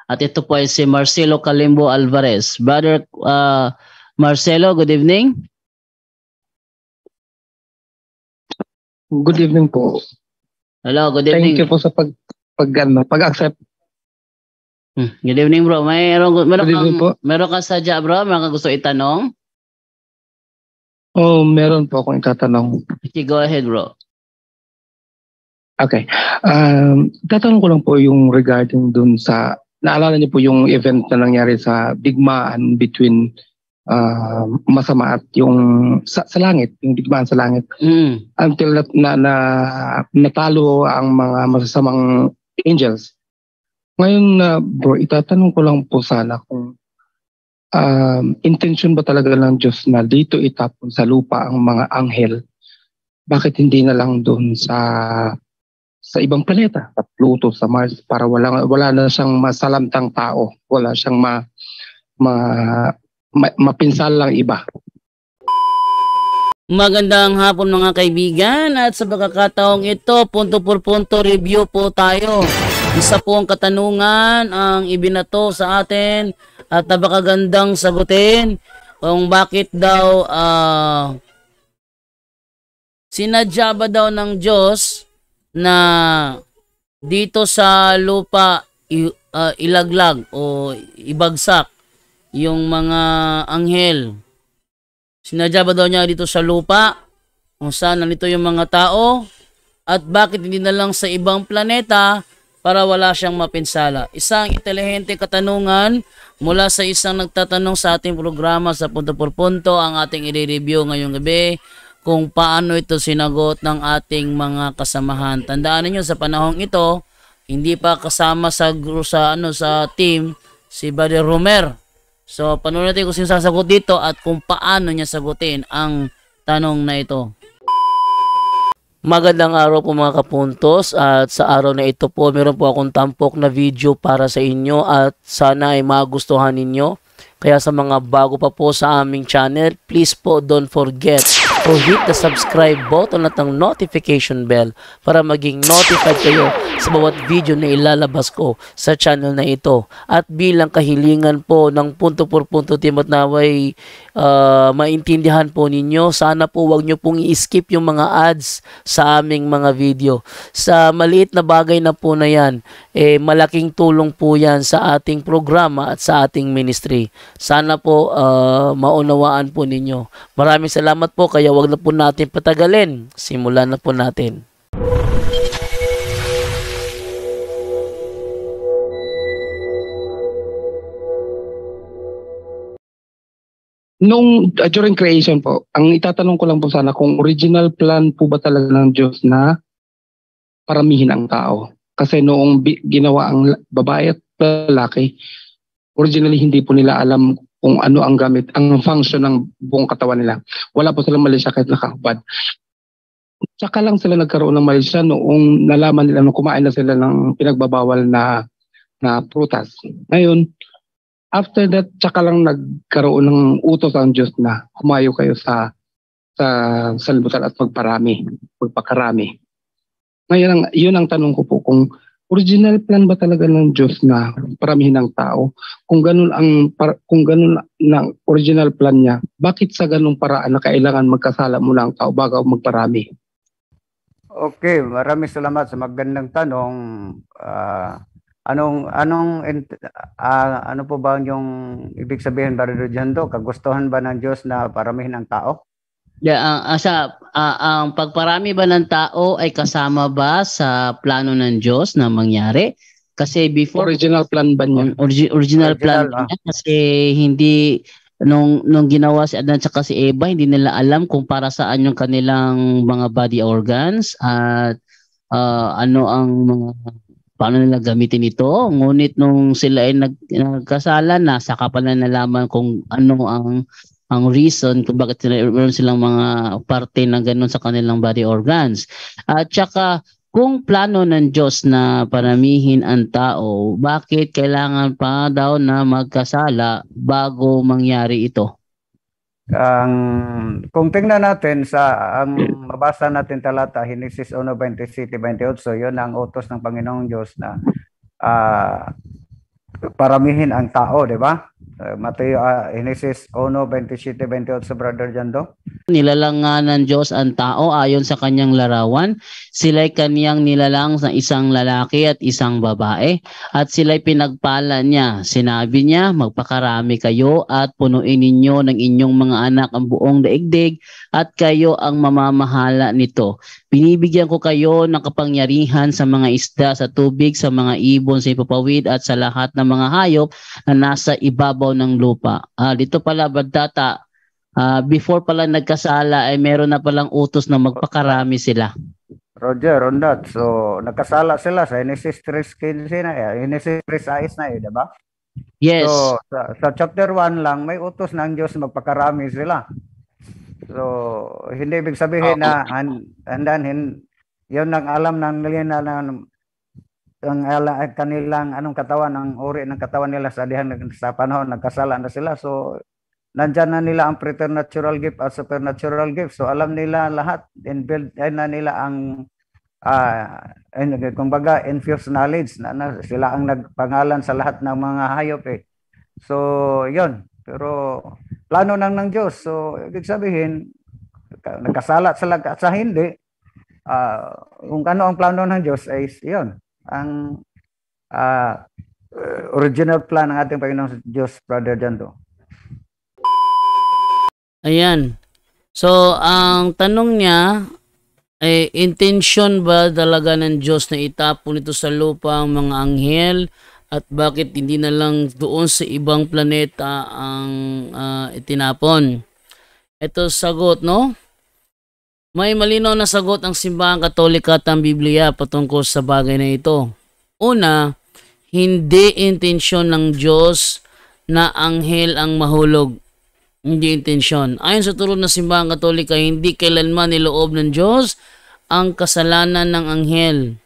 At ito po ay si Marcelo Calimbo Alvarez. Brother Marcelo, good evening. Good evening po. Hello, good evening. Thank you po sa pag-accept. Good evening, bro. Meron ka sadya, bro? Meron ka gusto itanong? Oh, meron po akong itatanong. Okay, go ahead, bro. Okay. Tatanong ko lang po yung regarding dun sa, naalala niyo po yung event na nangyari sa digmaan between masama at yung sa langit, yung digmaan sa langit. Until natalo ang mga masasamang angels. Ngayon, bro, itatanong ko lang po sana kung intention ba talaga ng Diyos na dito itapon sa lupa ang mga anghel? Bakit hindi na lang doon sa ibang planeta, sa Pluto, sa Mars, para wala na siyang masalamtang tao, wala siyang mapinsalang iba? Magandang hapon mga kaibigan, at sa pagkakataong ito, punto por punto review po tayo. Isa po ang katanungan ang ibinato sa atin at napakagandang sagutin kung bakit daw sinadya ba daw ng Diyos na dito sa lupa ilaglag o ibagsak yung mga anghel. Sinadya ba daw niya dito sa lupa kung saan nandito yung mga tao, at bakit hindi na lang sa ibang planeta para wala siyang mapinsala? Isang intelihente katanungan mula sa isang nagtatanong sa ating programa sa Punto por Punto. Ang ating i-review ngayong gabi kung paano ito sinagot ng ating mga kasamahan. Tandaan niyo, sa panahong ito, hindi pa kasama sa team si Brother Romer. So, panoorin natin kung sino sasagot dito at kung paano niya sagutin ang tanong na ito. Magandang araw po mga kapuntos, at sa araw na ito po meron po akong tampok na video para sa inyo at sana ay magustuhan ninyo. Kaya sa mga bago pa po sa aming channel, please po don't forget to hit the subscribe button at ang notification bell para maging notified kayo sa bawat video na ilalabas ko sa channel na ito. At bilang kahilingan po ng Punto por Punto team at naway maintindihan po ninyo, sana po wag nyo pong i-skip yung mga ads sa aming mga video. Sa maliit na bagay na po na yan, malaking tulong po yan sa ating programa at sa ating ministry. Sana po maunawaan po ninyo. Maraming salamat po, kaya wag na po natin patagalin. Simulan na po natin. During creation po, ang itatanong ko lang po sana kung original plan po ba talaga ng Diyos na paramihin ang tao? Kasi noong ginawa ang babae at lalaki, originally hindi po nila alam kung ano ang gamit, ang function ng buong katawan nila. Wala po silang mali siya kahit nakahubad. Tsaka lang sila nagkaroon ng mali siya noong nalaman nila nung kumain na sila ng pinagbabawal na prutas. Ngayon, after that, tsaka lang nagkaroon ng utos ang Diyos na humayo kayo sa sanlibutan at magpakarami. Ngayon, yun ang tanong ko po, kung original plan ba talaga ng Diyos na paramihin ng tao? Kung ganun ang original plan niya, bakit sa ganung paraan na kailangan magkasala muna ang tao bago magparami? Okay, maraming salamat sa magandang tanong. Ano po ba yung ibig sabihin, Brother Jando? Kagustuhan ba ng Diyos na paramihin ang tao? Ang pagparami ba ng tao ay kasama ba sa plano ng Diyos na mangyari? Kasi before original plan ba niya? Original plan niya, kasi hindi nung ginawa si Adan at si Eva, hindi nila alam kung para saan yung kanilang mga body organs at paano nila gamitin ito. Ngunit nung sila ay nagkasala na, saka pala nalaman kung ano ang reason kung bakit meron silang mga parte na ganun sa kanilang body organs. At saka, kung plano ng Diyos na paramihin ang tao, bakit kailangan pa daw na magkasala bago mangyari ito? Kung tingnan natin ang mabasa natin talata, Genesis 1:27-28, yun ang utos ng Panginoong Diyos na paramihin ang tao, di ba? Mateo, Genesis 1:27-28, Brother Jando. Nilalang nga ng Diyos ang tao ayon sa kanyang larawan. Sila'y kaniyang nilalang sa isang lalaki at isang babae. At sila'y pinagpala niya. Sinabi niya, magpakarami kayo at punuin ninyo ng inyong mga anak ang buong daigdig at kayo ang mamamahala nito. Binibigyan ko kayo ng kapangyarihan sa mga isda sa tubig, sa mga ibon sa ipapawid at sa lahat ng mga hayop na nasa ibabaw ng lupa. Dito pala, Badata, before pala nagkasala ay meron na palang utos na magpakarami sila. Roger, on that. So, nagkasala sila sa Genesis 3:15 na Genesis 3:6 na di ba? Yes. So, sa chapter 1 lang, may utos ng Diyos magpakarami sila. So, hindi ibig sabihin na yun ang alam ng nila ang kanilang anong katawan, ang uri ng katawan nila sa panahon nagkasala na sila. So, nandyan na nila ang preternatural gift at supernatural gift. So, alam nila lahat, inbuilt na nila ang kumbaga infused knowledge na sila ang nagpangalan sa lahat ng mga hayop So, yun. Pero plano ng Diyos. So, ibig sabihin, nagkasala sila sa hindi. Kung ano ang plano ng Diyos ay yun. Ang original plan ng ating Panginoong Diyos, Brother Jando. Ayan. So, ang tanong niya, intention ba talaga ng Diyos na itapon ito sa lupa ang mga anghel? At bakit hindi na lang doon sa ibang planeta ang itinapon? Ito sagot, no? May malinaw na sagot ang Simbahang Katolika at ang Biblia patungkol sa bagay na ito. Una, hindi intensyon ng Diyos na anghel ang mahulog. Hindi intensyon. Ayon sa turo ng Simbahang Katolika, hindi kailanman niloob ng Diyos ang kasalanan ng anghel.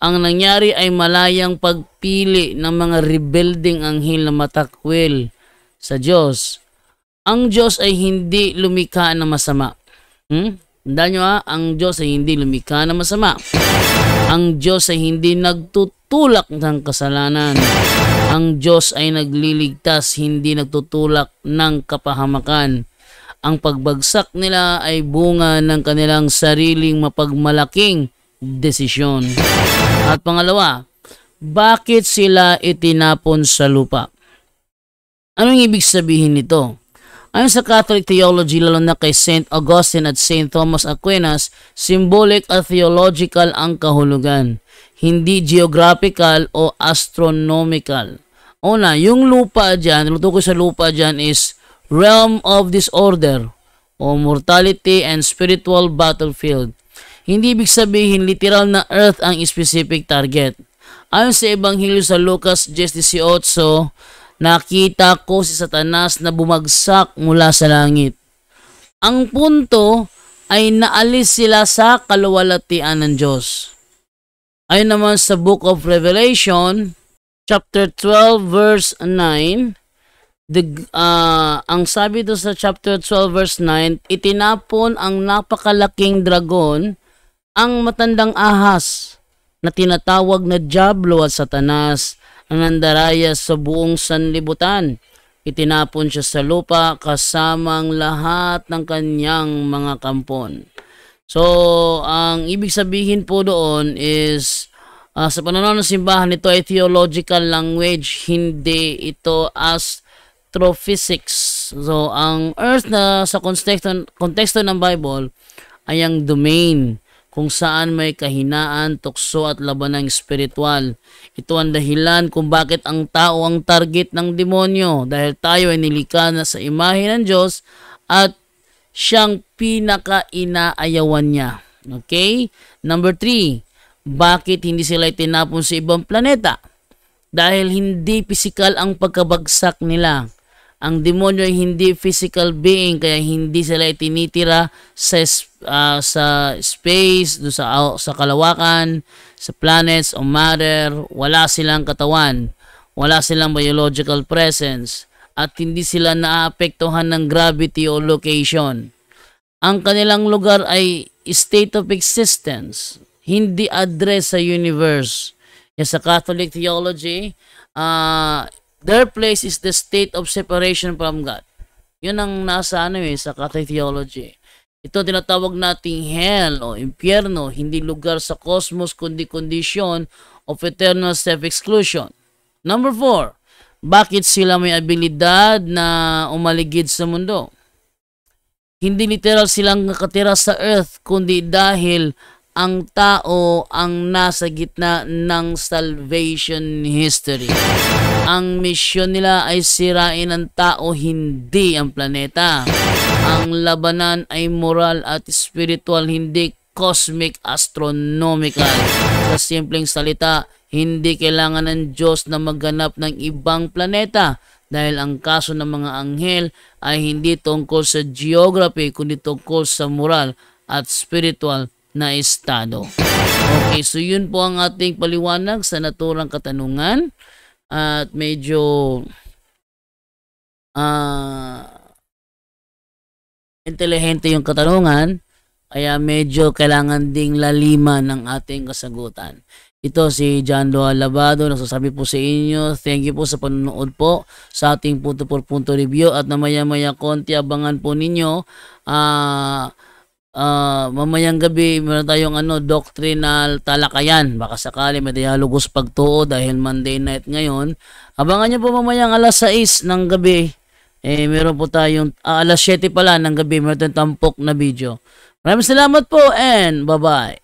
Ang nangyari ay malayang pagpili ng mga rebelding anghel na matakwil sa Diyos. Ang Diyos ay hindi lumikha ng masama. Tandaan nyo ang Diyos ay hindi lumikha ng masama. Ang Diyos ay hindi nagtutulak ng kasalanan. Ang Diyos ay nagliligtas, hindi nagtutulak ng kapahamakan. Ang pagbagsak nila ay bunga ng kanilang sariling mapagmalaking desisyon. At pangalawa, bakit sila itinapon sa lupa? Anong ibig sabihin nito? Ayon sa Catholic theology, lalo na kay St. Augustine at St. Thomas Aquinas, symbolic at theological ang kahulugan, hindi geographical o astronomical. Una, yung lupa dyan, lutukoy sa lupa dyan is realm of disorder o mortality and spiritual battlefield. Hindi ibig sabihin literal na earth ang specific target. Ayon sa Ebanghelyo sa Lucas 10:18, nakita ko si Satanas na bumagsak mula sa langit. Ang punto ay naalis sila sa kaluwalhatian ng Diyos. Ayon naman sa Book of Revelation, chapter 12 verse 9, ang sabi doon sa chapter 12 verse 9, itinapon ang napakalaking dragon, ang matandang ahas na tinatawag na Diablo at Satanas, ang nandaraya sa buong sanlibutan. Itinapon siya sa lupa kasamang lahat ng kanyang mga kampon. So, ang ibig sabihin po doon is sa pananaw ng simbahan, ito ay theological language, hindi ito astrophysics. So, ang earth na sa konteksto ng Bible ay ang domain kung saan may kahinaan, tukso at labanang spiritual. Ito ang dahilan kung bakit ang tao ang target ng demonyo, dahil tayo ay nilikha na sa imahe ng Diyos at siyang pinaka-inaayawan niya. Okay? Number 3, bakit hindi sila itinapon sa ibang planeta? Dahil hindi physical ang pagkabagsak nila. Ang demonyo ay hindi physical being, kaya hindi sila itinitira sa space, sa kalawakan, sa planets o matter. Wala silang katawan, wala silang biological presence, at hindi sila naapektuhan ng gravity o location. Ang kanilang lugar ay state of existence, hindi address sa universe. Sa Catholic theology, Their place is the state of separation from God. Yun ang nasa sa Catholic theology. Ito tinatawag nating hell o impyerno, hindi lugar sa cosmos kundi kondisyon of eternal self-exclusion. Number 4, bakit sila may abilidad na umaligid sa mundo? Hindi literal silang nakatira sa earth, kundi dahil ang tao ang nasa gitna ng salvation history. Ang misyon nila ay sirain ang tao, hindi ang planeta. Ang labanan ay moral at spiritual, hindi cosmic, astronomical. Sa simpleng salita, hindi kailangan ng Diyos na magganap ng ibang planeta dahil ang kaso ng mga anghel ay hindi tungkol sa geography kundi tungkol sa moral at spiritual na estado. Okay, so yun po ang ating paliwanag sa naturang katanungan at medyo intelihente yung katanungan kaya medyo kailangan ding laliman ng ating kasagutan. Ito si John Doa Labado, nagsasabi po sa inyo, thank you po sa panonood po sa ating punto por punto review at na maya-maya konti abangan po ninyo mamayang gabi meron tayong doctrinal talakayan, baka sakali may dialogos pagtuo dahil Monday night ngayon. Abangan nyo po mamayang alas 6 ng gabi, meron po tayong alas 7 pala ng gabi, meron tayong tampok na video. Maraming salamat po and bye bye.